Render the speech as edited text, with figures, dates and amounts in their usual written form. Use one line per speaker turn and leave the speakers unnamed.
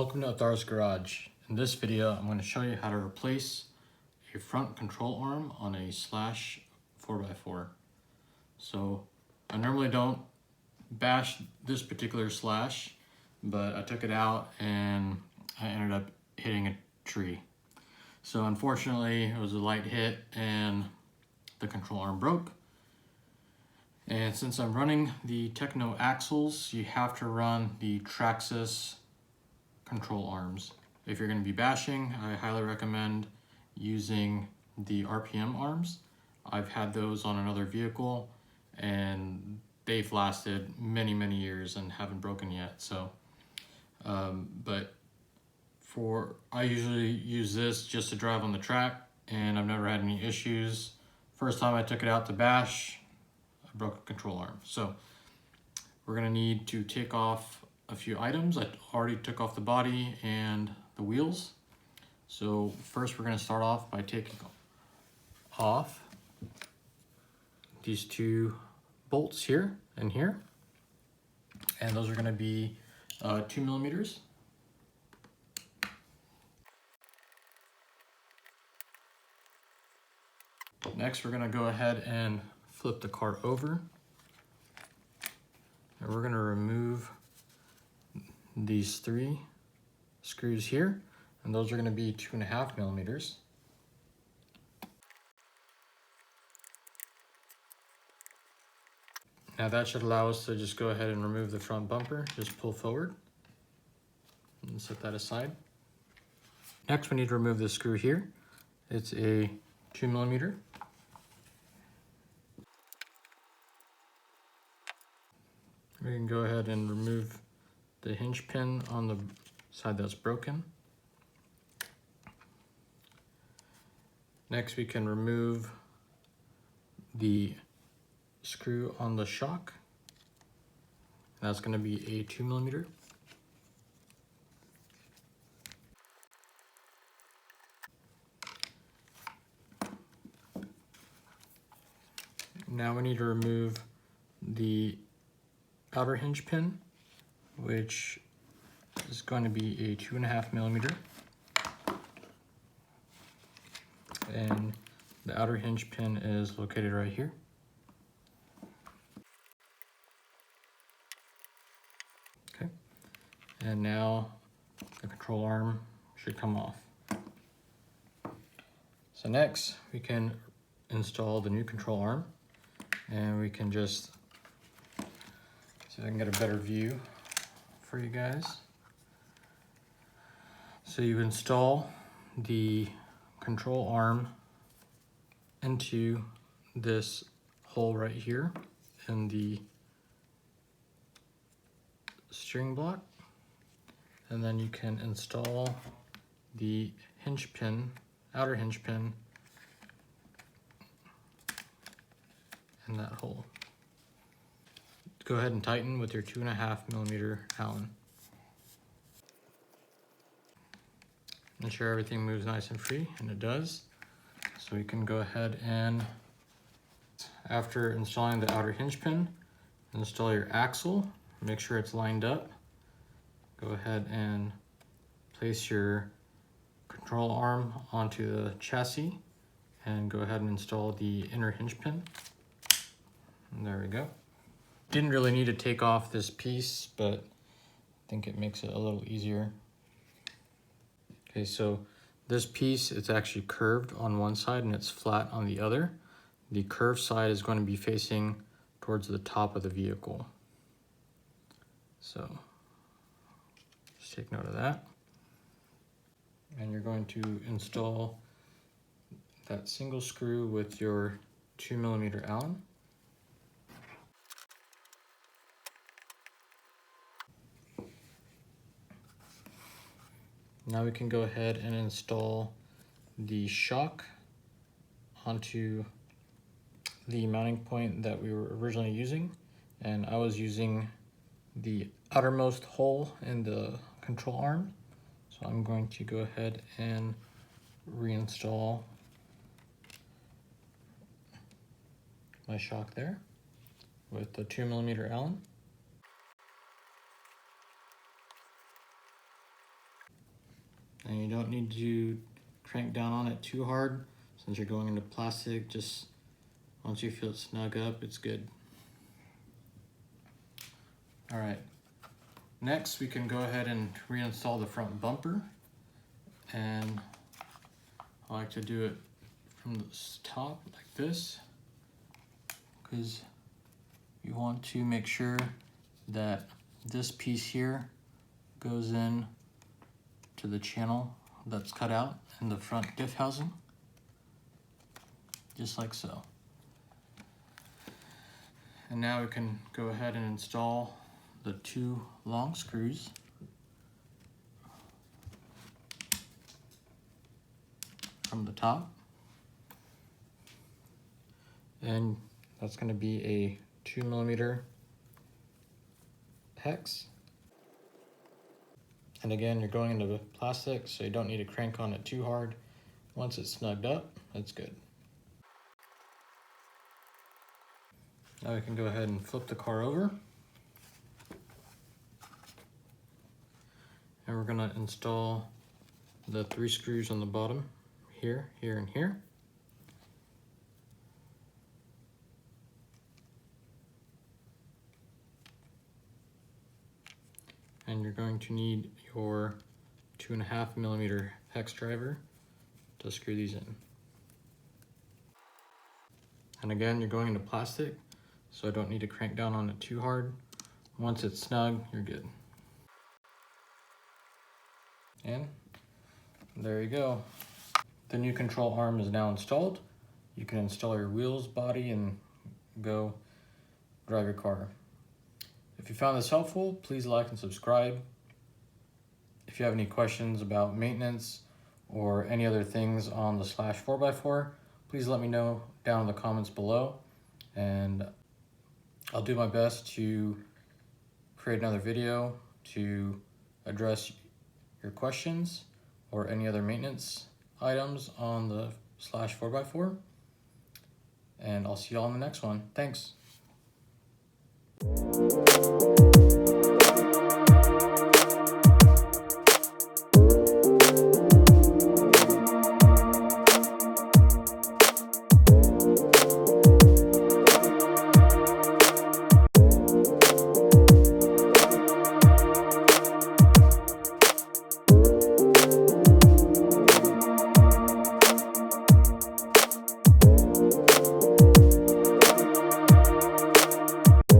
Welcome to Athar's Garage. In this video, I'm going to show you how to replace a front control arm on a Slash 4x4. So I normally don't bash this particular Slash, but I took it out and I ended up hitting a tree. So unfortunately, it was a light hit and the control arm broke. And since I'm running the Techno axles, you have to run the Traxxas control arms. If you're going to be bashing, I highly recommend using the RPM arms. I've had those on another vehicle and they've lasted many years and haven't broken yet. So but I usually use this just to drive on the track, and I've never had any issues. First time I took it out to bash, I broke a control arm. So we're going to need to take off a few items. I already took off the body and the wheels. So first we're going to start off by taking off these two bolts here and here. And those are going to be 2 millimeters. Next we're going to go ahead and flip the cart over. And we're going to remove these 3 screws here, and those are going to be 2.5 millimeters. Now that should allow us to just go ahead and remove the front bumper. Just pull forward and set that aside. Next we need to remove this screw here. It's a 2 millimeter. We can go ahead and remove the hinge pin on the side that's broken. Next we can remove the screw on the shock. That's going to be a 2 millimeter. Now we need to remove the outer hinge pin, which is going to be a 2.5 millimeter. And the outer hinge pin is located right here. Okay, and now the control arm should come off. So next we can install the new control arm, and we can just see if I can get a better view for you guys. So you install the control arm into this hole right here in the steering block, and then you can install the hinge pin, outer hinge pin, in that hole. Go ahead and tighten with your 2.5 millimeter Allen. Ensure everything moves nice and free, and it does. So we can go ahead and, after installing the outer hinge pin, install your axle. Make sure it's lined up. Go ahead and place your control arm onto the chassis and go ahead and install the inner hinge pin. And there we go. Didn't really need to take off this piece, but I think it makes it a little easier. Okay, so this piece, it's actually curved on one side and it's flat on the other. The curved side is going to be facing towards the top of the vehicle. So just take note of that. And you're going to install that single screw with your 2 millimeter Allen. Now we can go ahead and install the shock onto the mounting point that we were originally using. And I was using the outermost hole in the control arm. So I'm going to go ahead and reinstall my shock there with the 2 millimeter Allen. And you don't need to crank down on it too hard since you're going into plastic. Just once you feel it snug up, it's good. All right, next we can go ahead and reinstall the front bumper. And I like to do it from the top like this, because you want to make sure that this piece here goes in to the channel that's cut out in the front diff housing, just like so. And now we can go ahead and install the 2 long screws from the top. And that's going to be a 2mm hex. And again, you're going into plastic, so you don't need to crank on it too hard. Once it's snugged up, it's good. Now we can go ahead and flip the car over. And we're going to install the 3 screws on the bottom, here, here, and here. And you're going to need your 2.5mm hex driver to screw these in. And again, you're going into plastic, so I don't need to crank down on it too hard. Once it's snug, you're good. And there you go. The new control arm is now installed. You can install your wheels, body, and go drive your car. If you found this helpful, please like and subscribe. If you have any questions about maintenance or any other things on the Slash 4x4, please let me know down in the comments below, and I'll do my best to create another video to address your questions or any other maintenance items on the Slash 4x4. And I'll see you all in the next one. Thanks.